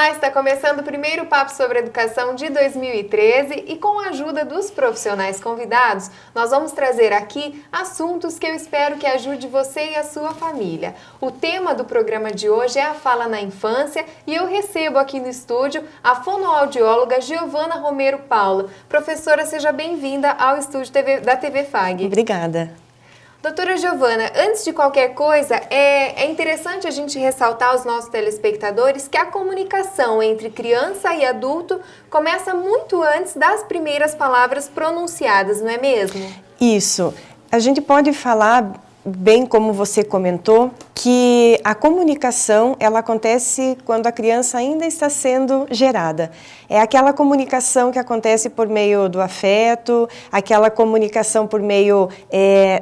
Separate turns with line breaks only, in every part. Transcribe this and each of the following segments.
Olá, está começando o primeiro Papo sobre Educação de 2013 e com a ajuda dos profissionais convidados, nós vamos trazer aqui assuntos que eu espero que ajude você e a sua família. O tema do programa de hoje é a fala na infância e eu recebo aqui no estúdio a fonoaudióloga Giovana Romero Paula. Professora, seja bem-vinda ao estúdio da TV FAG.
Obrigada.
Doutora Giovana, antes de qualquer coisa, é interessante a gente ressaltar aos nossos telespectadores que a comunicação entre criança e adulto começa muito antes das primeiras palavras pronunciadas, não é mesmo?
Isso. A gente pode falar, bem como você comentou, que a comunicação ela acontece quando a criança ainda está sendo gerada. É aquela comunicação que acontece por meio do afeto, aquela comunicação por meio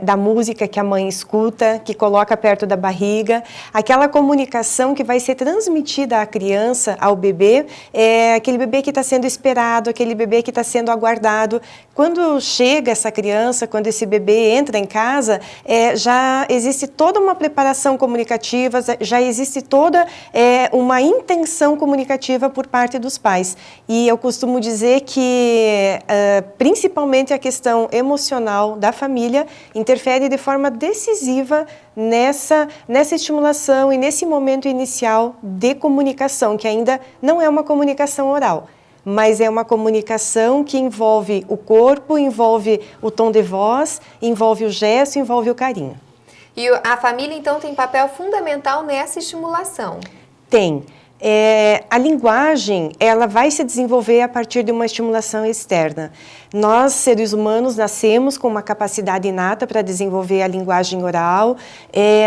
da música que a mãe escuta, que coloca perto da barriga, aquela comunicação que vai ser transmitida à criança, ao bebê, aquele bebê que está sendo esperado, aquele bebê que está sendo aguardado. Quando chega essa criança, quando esse bebê entra em casa, já existe toda uma preparação comunicativa, já existe toda uma intenção comunicativa por parte dos pais. E eu costumo dizer que, principalmente, a questão emocional da família interfere de forma decisiva nessa estimulação e nesse momento inicial de comunicação, que ainda não é uma comunicação oral, mas é uma comunicação que envolve o corpo, envolve o tom de voz, envolve o gesto, envolve o carinho.
E a família, então, tem papel fundamental nessa estimulação?
Tem. A linguagem, ela vai se desenvolver a partir de uma estimulação externa. Nós, seres humanos, nascemos com uma capacidade inata para desenvolver a linguagem oral,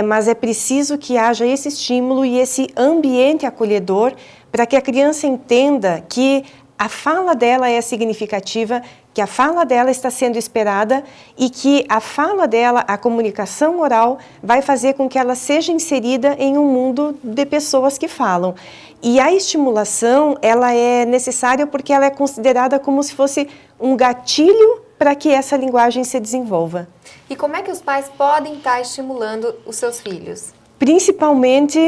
mas é preciso que haja esse estímulo e esse ambiente acolhedor para que a criança entenda que a fala dela é significativa, que a fala dela está sendo esperada e que a fala dela, a comunicação oral, vai fazer com que ela seja inserida em um mundo de pessoas que falam. E a estimulação, ela é necessária porque ela é considerada como se fosse um gatilho para que essa linguagem se desenvolva.
E como é que os pais podem estar estimulando os seus filhos?
Principalmente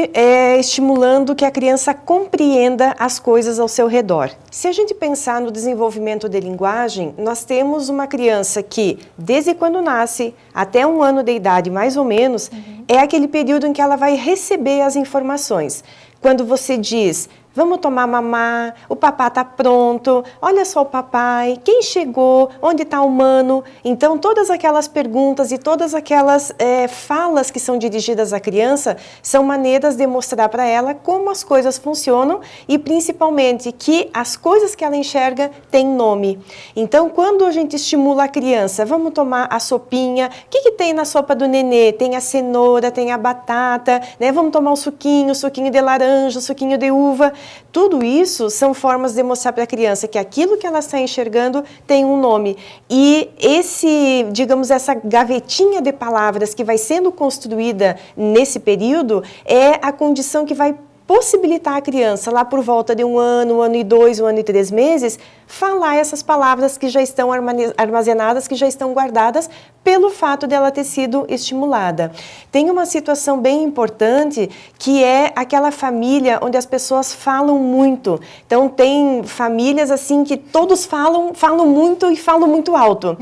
estimulando que a criança compreenda as coisas ao seu redor. Se a gente pensar no desenvolvimento de linguagem, nós temos uma criança que, desde quando nasce, até 1 ano de idade, mais ou menos, é aquele período em que ela vai receber as informações. Quando você diz: vamos tomar mamá, o papá está pronto, olha só o papai, quem chegou, onde está o mano? Então, todas aquelas perguntas e todas aquelas falas que são dirigidas à criança são maneiras de mostrar para ela como as coisas funcionam e, principalmente, que as coisas que ela enxerga têm nome. Então, quando a gente estimula a criança, vamos tomar a sopinha, o que tem na sopa do nenê? Tem a cenoura, tem a batata, né? Vamos tomar o suquinho de laranja, o suquinho de uva. Tudo isso são formas de mostrar para a criança que aquilo que ela está enxergando tem um nome. E essa gavetinha de palavras que vai sendo construída nesse período é a condição que vai possibilitar a criança, lá por volta de 1 ano, 1 ano e 2, 1 ano e 3 meses, falar essas palavras que já estão armazenadas, que já estão guardadas pelo fato dela ter sido estimulada. Tem uma situação bem importante que é aquela família onde as pessoas falam muito. Então, tem famílias assim que todos falam muito e falam muito alto.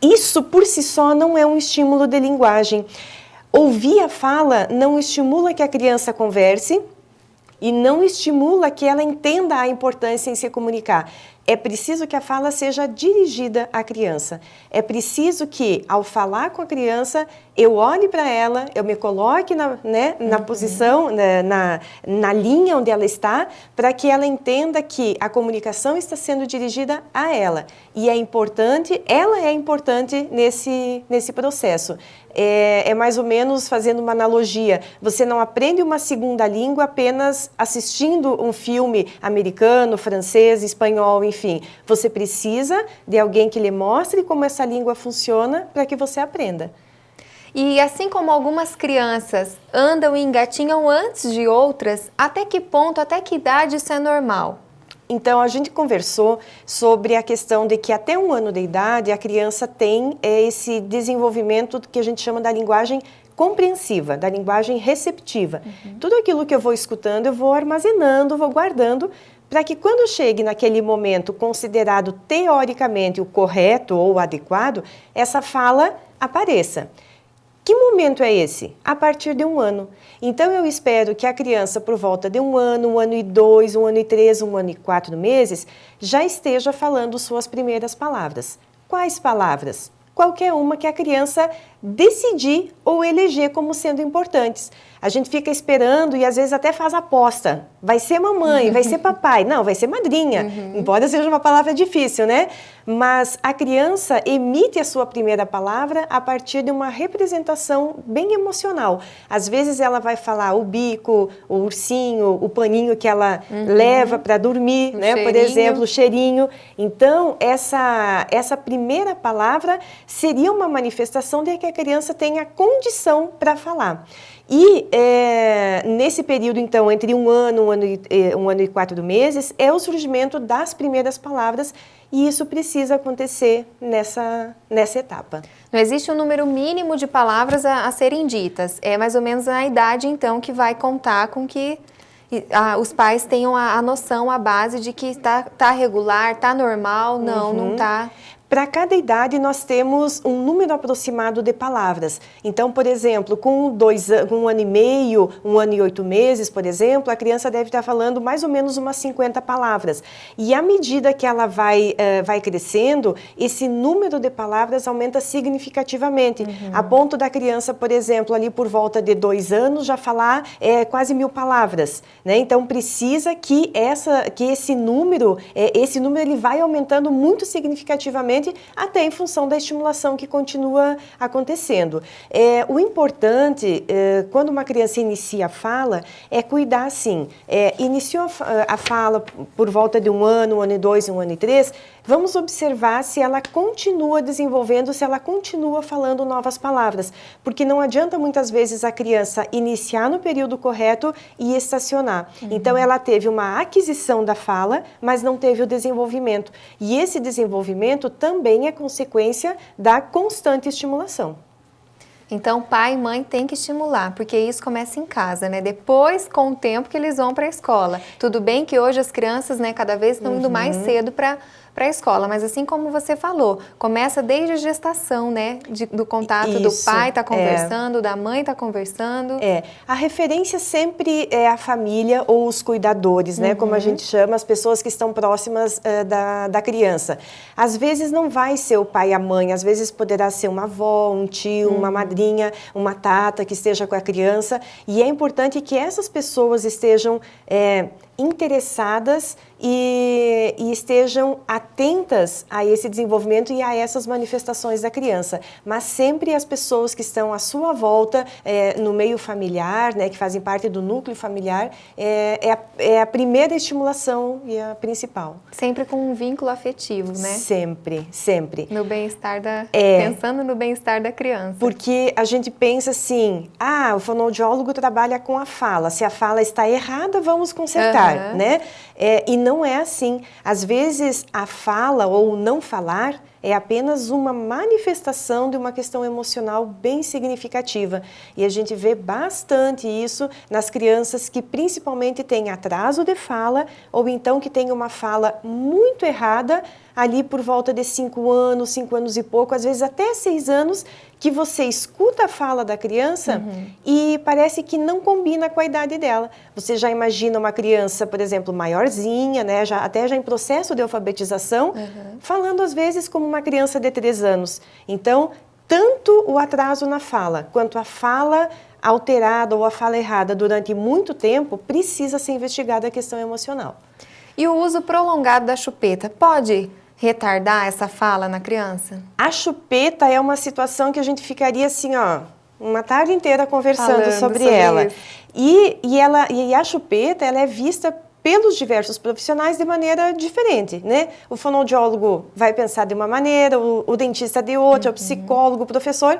Isso, por si só, não é um estímulo de linguagem. Ouvir a fala não estimula que a criança converse e não estimula que ela entenda a importância em se comunicar. É preciso que a fala seja dirigida à criança. É preciso que, ao falar com a criança, eu olhe para ela, eu me coloque na posição, na linha onde ela está, para que ela entenda que a comunicação está sendo dirigida a ela. E ela é importante nesse processo. É mais ou menos, fazendo uma analogia, você não aprende uma segunda língua apenas assistindo um filme americano, francês, espanhol, enfim. Você precisa de alguém que lhe mostre como essa língua funciona para que você aprenda.
E assim como algumas crianças andam e engatinham antes de outras, até que ponto, até que idade isso é normal?
Então, a gente conversou sobre a questão de que até 1 ano de idade a criança tem esse desenvolvimento que a gente chama da linguagem compreensiva, da linguagem receptiva. Tudo aquilo que eu vou escutando, eu vou armazenando, vou guardando, para que quando chegue naquele momento considerado teoricamente o correto ou o adequado, essa fala apareça. Que momento é esse? A partir de 1 ano. Então, eu espero que a criança, por volta de 1 ano e 2, 1 ano e 3, 1 ano e 4 meses, já esteja falando suas primeiras palavras. Quais palavras? Qualquer uma que a criança decidir ou eleger como sendo importantes. A gente fica esperando e às vezes até faz aposta. Vai ser mamãe, vai ser papai. Não, vai ser madrinha. Embora seja uma palavra difícil, né? Mas a criança emite a sua primeira palavra a partir de uma representação bem emocional. Às vezes ela vai falar o bico, o ursinho, o paninho que ela leva para dormir, né?
Cheirinho.
Por exemplo, o cheirinho. Então, essa primeira palavra seria uma manifestação de que a criança tenha condição para falar. E nesse período, então, entre 1 ano, 1 ano e 4 meses, é o surgimento das primeiras palavras e isso precisa acontecer nessa etapa.
Não existe um número mínimo de palavras a serem ditas. É mais ou menos a idade, então, que vai contar com que os pais tenham a noção, a base de que tá regular, tá normal, não tá.
Para cada idade, nós temos um número aproximado de palavras. Então, por exemplo, com 1 ano e meio, 1 ano e 8 meses, por exemplo, a criança deve estar falando mais ou menos umas 50 palavras. E à medida que ela vai crescendo, esse número de palavras aumenta significativamente. A ponto da criança, por exemplo, ali por volta de 2 anos, já falar quase 1000 palavras. Né? Então, precisa que esse número ele vai aumentando muito significativamente até em função da estimulação que continua acontecendo. O importante, quando uma criança inicia a fala, é cuidar assim. Iniciou a fala por volta de 1 ano, 1 ano e 2, 1 ano e 3, vamos observar se ela continua desenvolvendo, se ela continua falando novas palavras. Porque não adianta muitas vezes a criança iniciar no período correto e estacionar. Então, ela teve uma aquisição da fala, mas não teve o desenvolvimento. E esse desenvolvimento também é consequência da constante estimulação.
Então, pai e mãe têm que estimular, porque isso começa em casa, né? Depois, com o tempo que eles vão para a escola. Tudo bem que hoje as crianças, né, cada vez estão indo mais cedo para a escola, mas assim como você falou, começa desde a gestação, né? Do contato do pai tá conversando, da mãe tá conversando.
A referência sempre é a família ou os cuidadores, né? Como a gente chama, as pessoas que estão próximas da criança. Às vezes não vai ser o pai e a mãe, às vezes poderá ser uma avó, um tio, uma madrinha, uma tata que esteja com a criança. E é importante que essas pessoas estejam interessadas e estejam atentas a esse desenvolvimento e a essas manifestações da criança. Mas sempre as pessoas que estão à sua volta, no meio familiar, né, que fazem parte do núcleo familiar, é a primeira estimulação e a principal.
Sempre com um vínculo afetivo, né?
Sempre, sempre.
No bem-estar pensando no bem-estar da criança.
Porque a gente pensa assim, o fonoaudiólogo trabalha com a fala, se a fala está errada, vamos consertar, né? E não é assim. Às vezes, a fala ou o não falar é apenas uma manifestação de uma questão emocional bem significativa. E a gente vê bastante isso nas crianças que principalmente têm atraso de fala ou então que têm uma fala muito errada ali por volta de 5 anos, 5 anos e pouco, às vezes até 6 anos, que você escuta a fala da criança e parece que não combina com a idade dela. Você já imagina uma criança, por exemplo, maiorzinha, né, até já em processo de alfabetização, falando às vezes como uma criança de 3 anos. Então, tanto o atraso na fala, quanto a fala alterada ou a fala errada durante muito tempo, precisa ser investigada a questão emocional.
E o uso prolongado da chupeta pode retardar essa fala na criança?
A chupeta é uma situação que a gente ficaria assim, uma tarde inteira conversando sobre ela. E a chupeta, ela é vista pelos diversos profissionais de maneira diferente, né? O fonoaudiólogo vai pensar de uma maneira, o dentista de outra, o psicólogo, o professor,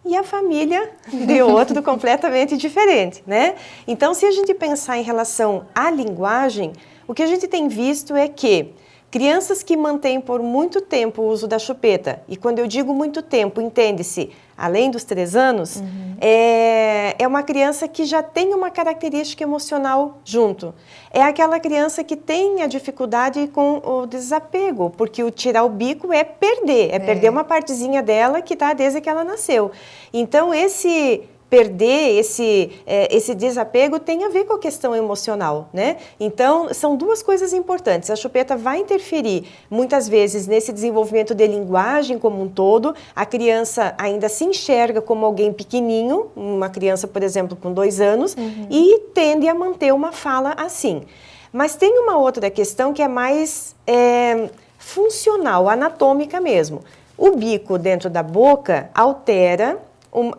e a família de outro completamente diferente, né? Então, se a gente pensar em relação à linguagem, o que a gente tem visto é que Crianças que mantêm por muito tempo o uso da chupeta, e quando eu digo muito tempo, entende-se, além dos 3 anos, é uma criança que já tem uma característica emocional junto. É aquela criança que tem a dificuldade com o desapego, porque o tirar o bico é perder uma partezinha dela que está desde que ela nasceu. Então, esse perder, esse desapego tem a ver com a questão emocional, né? Então, são 2 coisas importantes. A chupeta vai interferir, muitas vezes, nesse desenvolvimento de linguagem como um todo. A criança ainda se enxerga como alguém pequenininho, uma criança, por exemplo, com 2 anos, e tende a manter uma fala assim. Mas tem uma outra questão que é mais funcional, anatômica mesmo. O bico dentro da boca altera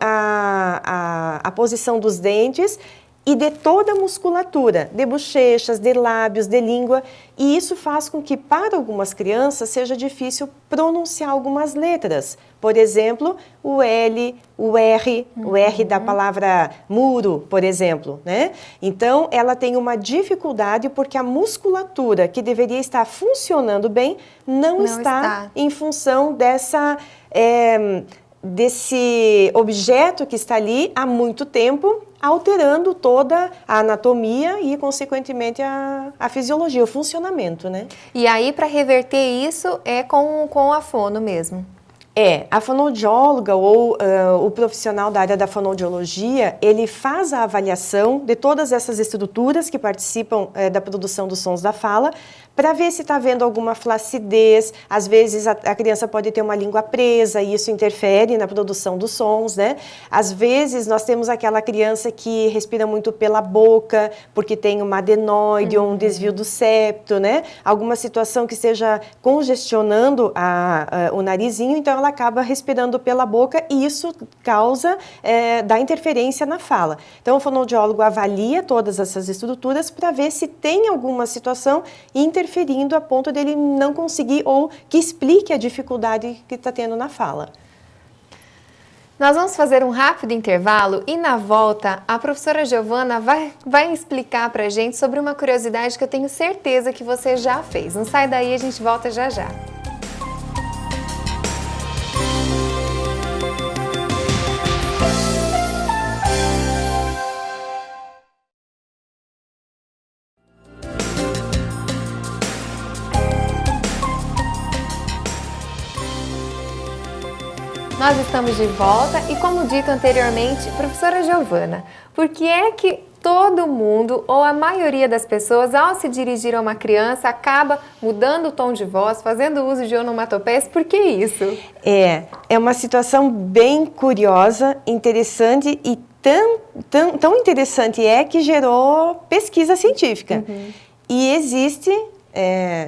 a posição dos dentes e de toda a musculatura, de bochechas, de lábios, de língua, e isso faz com que, para algumas crianças, seja difícil pronunciar algumas letras. Por exemplo, o L, o R da palavra muro, por exemplo, né? Então, ela tem uma dificuldade porque a musculatura que deveria estar funcionando bem não está em função desse objeto que está ali há muito tempo, alterando toda a anatomia e, consequentemente, a fisiologia, o funcionamento, né?
E aí, para reverter isso, é com a fono mesmo?
A fonoaudióloga ou o profissional da área da fonoaudiologia, ele faz a avaliação de todas essas estruturas que participam da produção dos sons da fala, para ver se está havendo alguma flacidez. Às vezes a criança pode ter uma língua presa e isso interfere na produção dos sons, né? Às vezes nós temos aquela criança que respira muito pela boca, porque tem uma adenoide ou um desvio do septo, né? Alguma situação que esteja congestionando o narizinho, então ela acaba respirando pela boca e isso causa, dá interferência na fala. Então o fonoaudiólogo avalia todas essas estruturas para ver se tem alguma situação interferindo a ponto dele não conseguir ou que explique a dificuldade que está tendo na fala.
Nós vamos fazer um rápido intervalo e na volta a professora Giovana vai explicar para a gente sobre uma curiosidade que eu tenho certeza que você já fez. Não sai daí, a gente volta já já. Nós estamos de volta e, como dito anteriormente, professora Giovana, por que é que todo mundo ou a maioria das pessoas, ao se dirigir a uma criança, acaba mudando o tom de voz, fazendo uso de onomatopeias? Por que isso?
É uma situação bem curiosa, interessante e tão interessante que gerou pesquisa científica. E existe,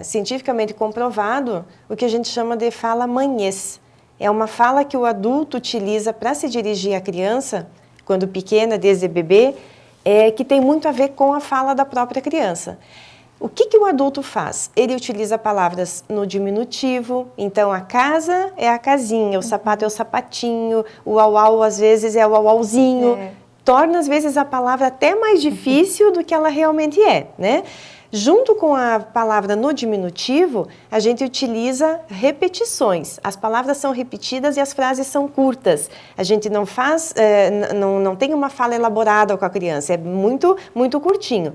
cientificamente comprovado, o que a gente chama de fala manhês. É uma fala que o adulto utiliza para se dirigir à criança, quando pequena, desde bebê, que tem muito a ver com a fala da própria criança. O que o adulto faz? Ele utiliza palavras no diminutivo, então a casa é a casinha, o sapato é o sapatinho, o au-au às vezes é o au-auzinho. Torna às vezes a palavra até mais difícil do que ela realmente é, né? Junto com a palavra no diminutivo, a gente utiliza repetições. As palavras são repetidas e as frases são curtas. A gente não faz, não tem uma fala elaborada com a criança, é muito, muito curtinho.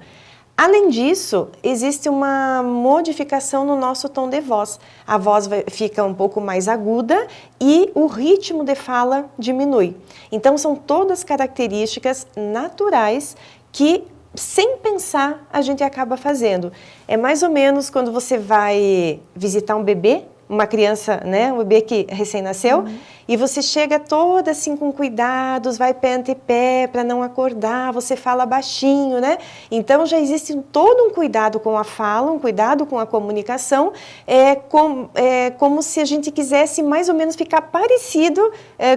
Além disso, existe uma modificação no nosso tom de voz. A voz fica um pouco mais aguda e o ritmo de fala diminui. Então, são todas características naturais que, sem pensar, a gente acaba fazendo. É mais ou menos quando você vai visitar um bebê, uma criança, né, um bebê que recém-nasceu, e você chega toda assim com cuidados, vai pé ante pé para não acordar, você fala baixinho, né? Então já existe todo um cuidado com a fala, um cuidado com a comunicação, como se a gente quisesse mais ou menos ficar parecido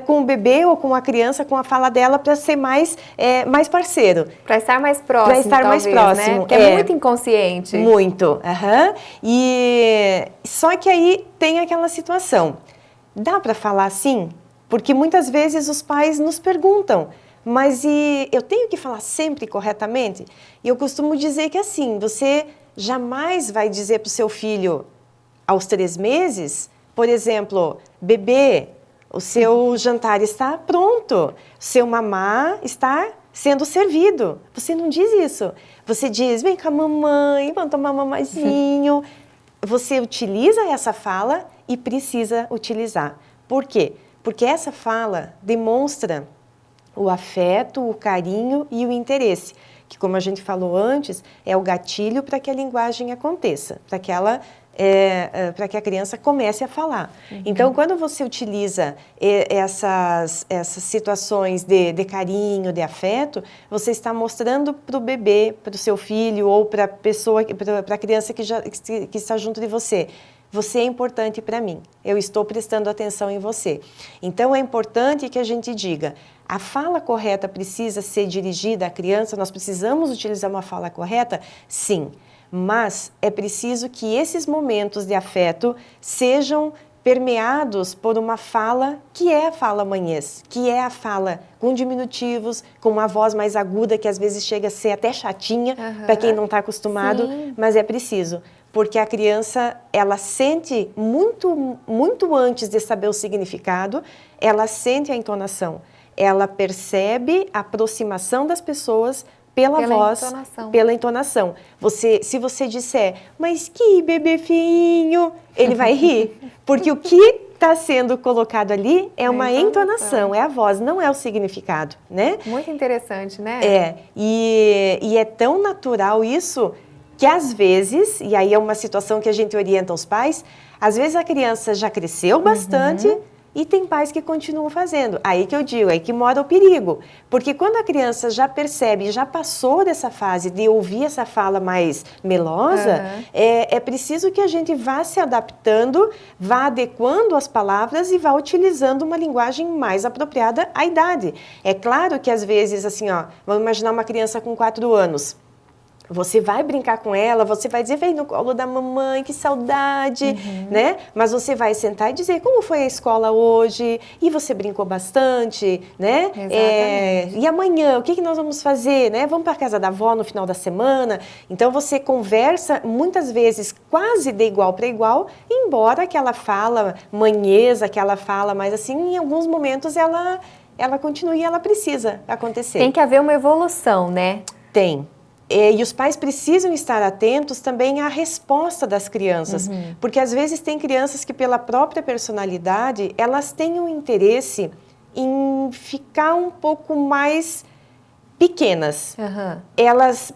com o bebê ou com a criança, com a fala dela, para ser mais parceiro.
Para estar mais próximo,
para estar
talvez,
mais próximo,
né? Porque é muito inconsciente.
Muito, E só que aí tem aquela situação. Dá para falar assim? Porque muitas vezes os pais nos perguntam, mas eu tenho que falar sempre corretamente? E eu costumo dizer que assim, você jamais vai dizer para o seu filho, aos 3 meses, por exemplo, bebê, o seu jantar está pronto, seu mamá está sendo servido. Você não diz isso. Você diz, vem cá mamãe, vamos tomar mamazinho. Você utiliza essa fala e precisa utilizar. Por quê? Porque essa fala demonstra o afeto, o carinho e o interesse, que, como a gente falou antes, é o gatilho para que a linguagem aconteça, para que a criança comece a falar. Então, quando você utiliza essas situações de carinho, de afeto, você está mostrando para o bebê, para o seu filho ou para a criança que está junto de você: você é importante para mim, eu estou prestando atenção em você. Então, é importante que a gente diga, a fala correta precisa ser dirigida à criança, nós precisamos utilizar uma fala correta? Sim, mas é preciso que esses momentos de afeto sejam permeados por uma fala que é a fala manhês, que é a fala com diminutivos, com uma voz mais aguda, que às vezes chega a ser até chatinha, para quem não está acostumado, mas é preciso. Porque a criança, ela sente muito antes de saber o significado, ela sente a entonação. Ela percebe a aproximação das pessoas pela voz, pela entonação. Se você disser, mas que bebê feinho, ele vai rir. Porque o que está sendo colocado ali é uma entonação, é a voz, não é o significado, né?
Muito interessante, né?
E é tão natural isso que às vezes, e aí é uma situação que a gente orienta os pais, às vezes a criança já cresceu bastante e tem pais que continuam fazendo. Aí que eu digo, aí que mora o perigo. Porque quando a criança já percebe, já passou dessa fase de ouvir essa fala mais melosa, é preciso que a gente vá se adaptando, vá adequando as palavras e vá utilizando uma linguagem mais apropriada à idade. É claro que às vezes, assim, vamos imaginar uma criança com 4 anos. Você vai brincar com ela, você vai dizer, vem no colo da mamãe, que saudade, né? Mas você vai sentar e dizer, como foi a escola hoje? E você brincou bastante, né?
Exatamente.
E amanhã, o que nós vamos fazer, né? Vamos para a casa da avó no final da semana? Então, você conversa, muitas vezes, quase de igual para igual, embora aquela fala manhesa, aquela fala mais assim, em alguns momentos ela continua e ela precisa acontecer.
Tem que haver uma evolução, né?
Tem. E os pais precisam estar atentos também à resposta das crianças, porque às vezes tem crianças que pela própria personalidade, elas têm um interesse em ficar um pouco mais pequenas. Elas,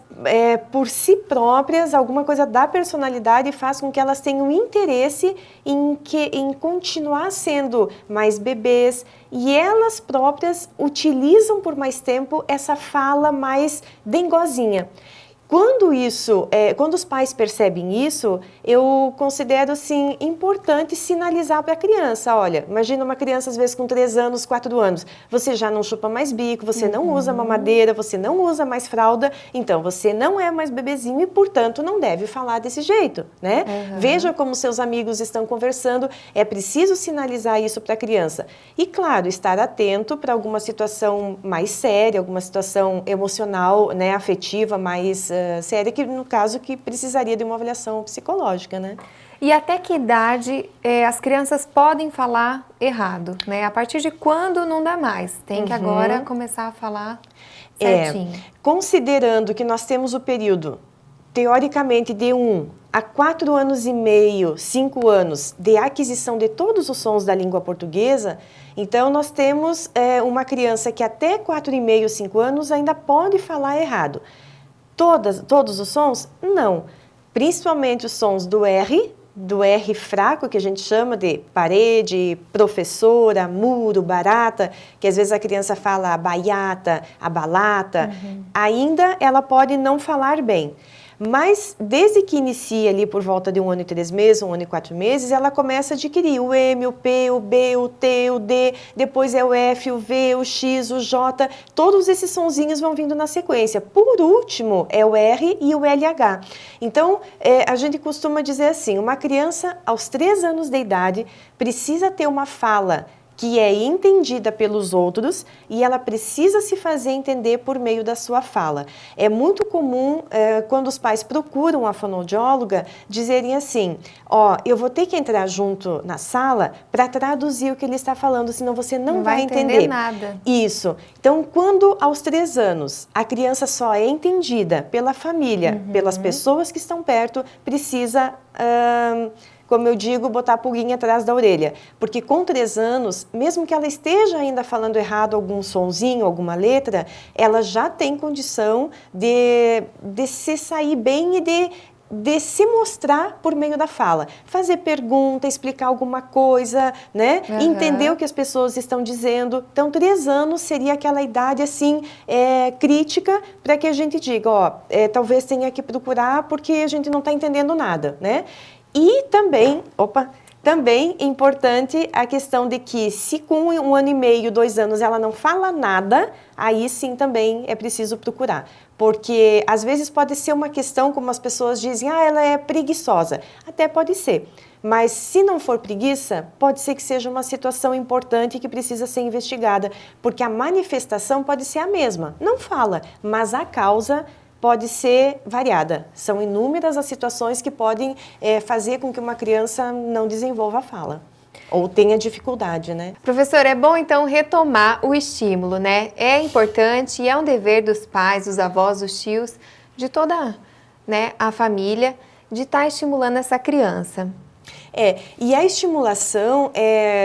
por si próprias, alguma coisa da personalidade faz com que elas tenham interesse em continuar sendo mais bebês, e elas próprias utilizam por mais tempo essa fala mais dengozinha. Quando os pais percebem isso, eu considero, assim, importante sinalizar para a criança. Olha, imagina uma criança, às vezes, com 3 anos, 4 anos. Você já não chupa mais bico, você não usa mamadeira, você não usa mais fralda, então você não é mais bebezinho e, portanto, não deve falar desse jeito, né? Veja como seus amigos estão conversando, é preciso sinalizar isso para a criança. E, claro, estar atento para alguma situação mais séria, alguma situação emocional, né, afetiva, mais séria, que no caso que precisaria de uma avaliação psicológica, né?
E até que idade as crianças podem falar errado, né? A partir de quando não dá mais? Tem que agora começar a falar certinho.
Considerando que nós temos o período, teoricamente, de 1 a 4 anos e meio, 5 anos, de aquisição de todos os sons da língua portuguesa, então nós temos uma criança que até 4,5, 5 anos ainda pode falar errado. Todos os sons? Não. Principalmente os sons do R fraco, que a gente chama de parede, professora, muro, barata, que às vezes a criança fala a baiata, a balata, ainda ela pode não falar bem. Mas, desde que inicia ali por volta de 1 ano e 3 meses, 1 ano e 4 meses, ela começa a adquirir o M, o P, o B, o T, o D, depois é o F, o V, o X, o J, todos esses sonzinhos vão vindo na sequência. Por último, é o R e o LH. Então, a gente costuma dizer assim, uma criança aos 3 anos de idade precisa ter uma fala que é entendida pelos outros e ela precisa se fazer entender por meio da sua fala. É muito comum, quando os pais procuram a fonoaudióloga, dizerem assim, eu vou ter que entrar junto na sala para traduzir o que ele está falando, senão você não vai entender
nada.
Isso. Então, quando aos 3 anos a criança só é entendida pela família, pelas pessoas que estão perto, precisa... como eu digo, botar a pulguinha atrás da orelha. Porque com 3 anos, mesmo que ela esteja ainda falando errado algum sonzinho, alguma letra, ela já tem condição de se sair bem e de se mostrar por meio da fala. Fazer pergunta, explicar alguma coisa, né? Entender o que as pessoas estão dizendo. Então, 3 anos seria aquela idade, assim, crítica para que a gente diga, talvez tenha que procurar porque a gente não está entendendo nada, né? E também, também é importante a questão de que se com 1 ano e meio, 2 anos ela não fala nada, aí sim também é preciso procurar. Porque às vezes pode ser uma questão, como as pessoas dizem, ela é preguiçosa. Até pode ser. Mas se não for preguiça, pode ser que seja uma situação importante que precisa ser investigada. Porque a manifestação pode ser a mesma. Não fala, mas a causa pode ser variada. São inúmeras as situações que podem fazer com que uma criança não desenvolva a fala. Ou tenha dificuldade, né?
Professor, é bom então retomar o estímulo, né? É importante e é um dever dos pais, dos avós, dos tios, de toda, né, a família, de estar estimulando essa criança.
E a estimulação,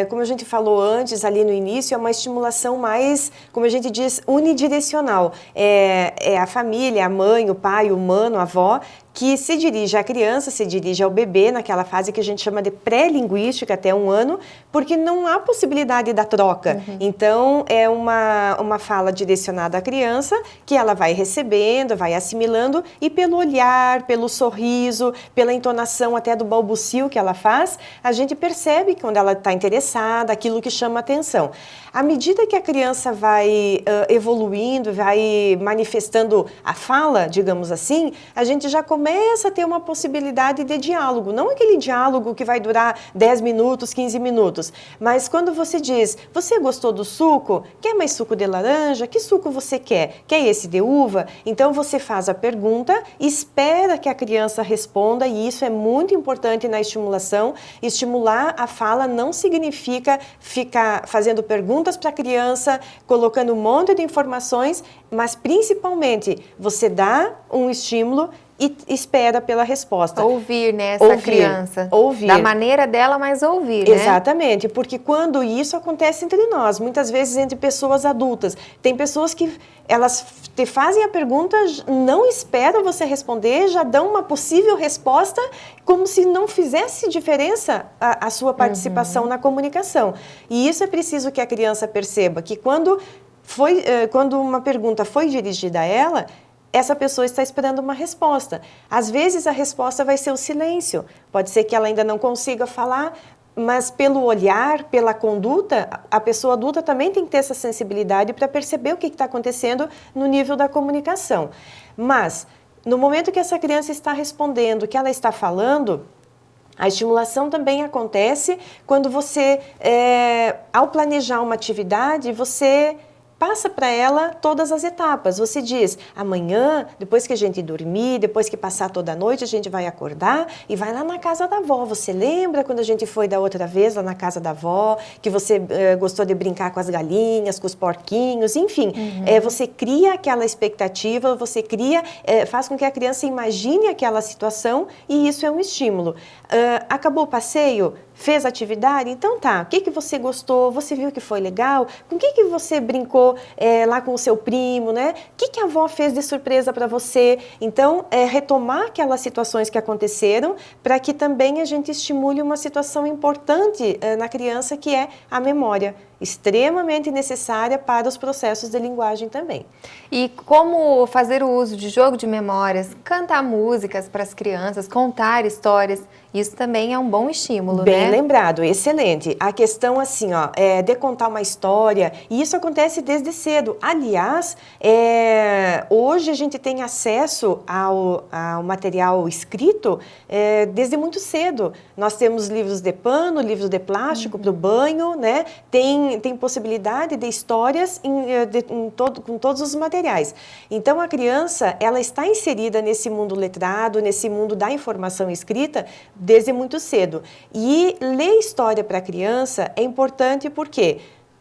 como a gente falou antes, ali no início, é uma estimulação mais, como a gente diz, unidirecional. É a família, a mãe, o pai, o mano, a avó, que se dirige à criança, se dirige ao bebê, naquela fase que a gente chama de pré-linguística, até 1 ano, porque não há possibilidade da troca. Então, é uma fala direcionada à criança, que ela vai recebendo, vai assimilando, e pelo olhar, pelo sorriso, pela entonação até do balbucio que ela faz, a gente percebe que quando ela está interessada, aquilo que chama atenção. À medida que a criança vai evoluindo, vai manifestando a fala, digamos assim, a gente já começa a ter uma possibilidade de diálogo. Não aquele diálogo que vai durar 10 minutos, 15 minutos, mas quando você diz, você gostou do suco? Quer mais suco de laranja? Que suco você quer? Quer esse de uva? Então você faz a pergunta, espera que a criança responda, e isso é muito importante na estimulação. Estimular a fala não significa ficar fazendo perguntas para a criança, colocando um monte de informações, mas principalmente você dá um estímulo e espera pela resposta.
Ouvir, né, essa criança.
Ouvir.
Da maneira dela, mas ouvir, né?
Exatamente, porque quando isso acontece entre nós, muitas vezes entre pessoas adultas, tem pessoas que elas te fazem a pergunta, não esperam você responder, já dão uma possível resposta, como se não fizesse diferença a sua participação na comunicação. E isso é preciso que a criança perceba, que quando uma pergunta foi dirigida a ela, essa pessoa está esperando uma resposta. Às vezes a resposta vai ser o silêncio. Pode ser que ela ainda não consiga falar, mas pelo olhar, pela conduta, a pessoa adulta também tem que ter essa sensibilidade para perceber o que está acontecendo no nível da comunicação. Mas, no momento que essa criança está respondendo, que ela está falando, a estimulação também acontece quando você, ao planejar uma atividade, você passa para ela todas as etapas. Você diz, amanhã, depois que a gente dormir, depois que passar toda a noite, a gente vai acordar e vai lá na casa da avó. Você lembra quando a gente foi da outra vez lá na casa da avó, que você gostou de brincar com as galinhas, com os porquinhos, enfim. Você cria aquela expectativa, você cria, faz com que a criança imagine aquela situação, e isso é um estímulo. Acabou o passeio? Fez atividade? Então tá, o que você gostou? Você viu que foi legal? Com o que você brincou lá com o seu primo, né? O que a avó fez de surpresa para você? Então, retomar aquelas situações que aconteceram para que também a gente estimule uma situação importante na criança, que é a memória, extremamente necessária para os processos de linguagem também.
E como fazer o uso de jogo de memórias, cantar músicas para as crianças, contar histórias, isso também é um bom estímulo,
Bem
né?
lembrado, excelente. A questão assim, de contar uma história, e isso acontece desde cedo. Aliás, hoje a gente tem acesso ao material escrito desde muito cedo. Nós temos livros de pano, livros de plástico para o banho, né? Tem tem possibilidade de histórias com todos os materiais. Então, a criança, ela está inserida nesse mundo letrado, nesse mundo da informação escrita, desde muito cedo. E ler história para a criança é importante porque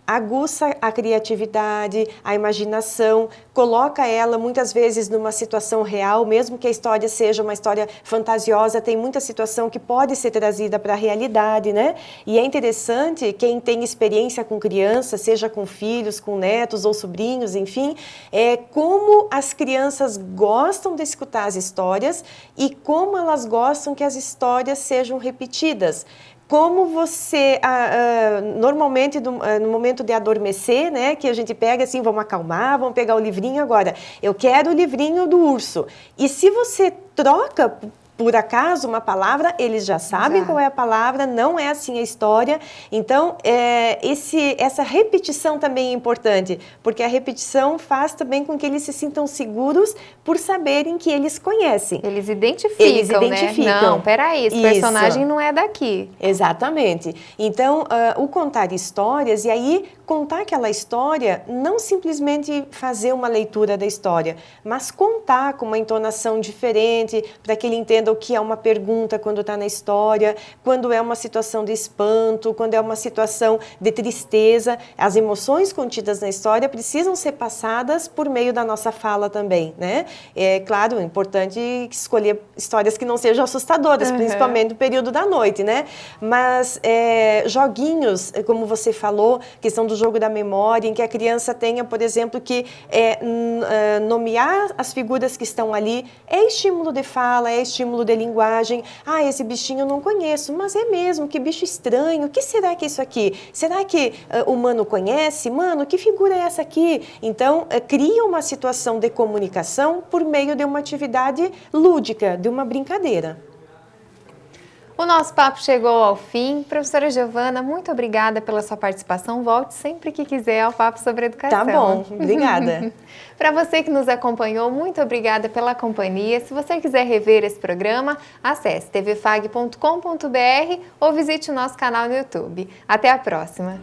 aguça a criatividade, a imaginação, coloca ela muitas vezes numa situação real, mesmo que a história seja uma história fantasiosa, tem muita situação que pode ser trazida para a realidade, né? E é interessante, quem tem experiência com crianças, seja com filhos, com netos ou sobrinhos, enfim, como as crianças gostam de escutar as histórias e como elas gostam que as histórias sejam repetidas. Como você, normalmente no momento de adormecer, né, que a gente pega assim, vamos acalmar, vamos pegar o livrinho agora, eu quero o livrinho do urso. E se você troca por acaso uma palavra, eles já sabem qual é a palavra, não é assim a história. Então, essa repetição também é importante, porque a repetição faz também com que eles se sintam seguros por saberem que eles conhecem.
Eles identificam, né? Não, peraí, esse personagem não é daqui.
Exatamente. Então, o contar histórias, e aí contar aquela história, não simplesmente fazer uma leitura da história, mas contar com uma entonação diferente, para que ele entenda o que é uma pergunta quando está na história, quando é uma situação de espanto, quando é uma situação de tristeza. As emoções contidas na história precisam ser passadas por meio da nossa fala também, né? É claro, é importante escolher histórias que não sejam assustadoras, principalmente no período da noite, né? Mas joguinhos, como você falou, questão do jogo da memória, em que a criança tenha, por exemplo, que nomear as figuras que estão ali, é estímulo de fala, é estímulo de linguagem. Ah, esse bichinho eu não conheço, mas é mesmo, que bicho estranho, o que será que é isso aqui? Será que o Mano conhece? Mano, que figura é essa aqui? Então, cria uma situação de comunicação por meio de uma atividade lúdica, de uma brincadeira.
O nosso papo chegou ao fim. Professora Giovana, muito obrigada pela sua participação. Volte sempre que quiser ao Papo sobre Educação.
Tá bom, obrigada.
Para você que nos acompanhou, muito obrigada pela companhia. Se você quiser rever esse programa, acesse tvfag.com.br ou visite o nosso canal no YouTube. Até a próxima!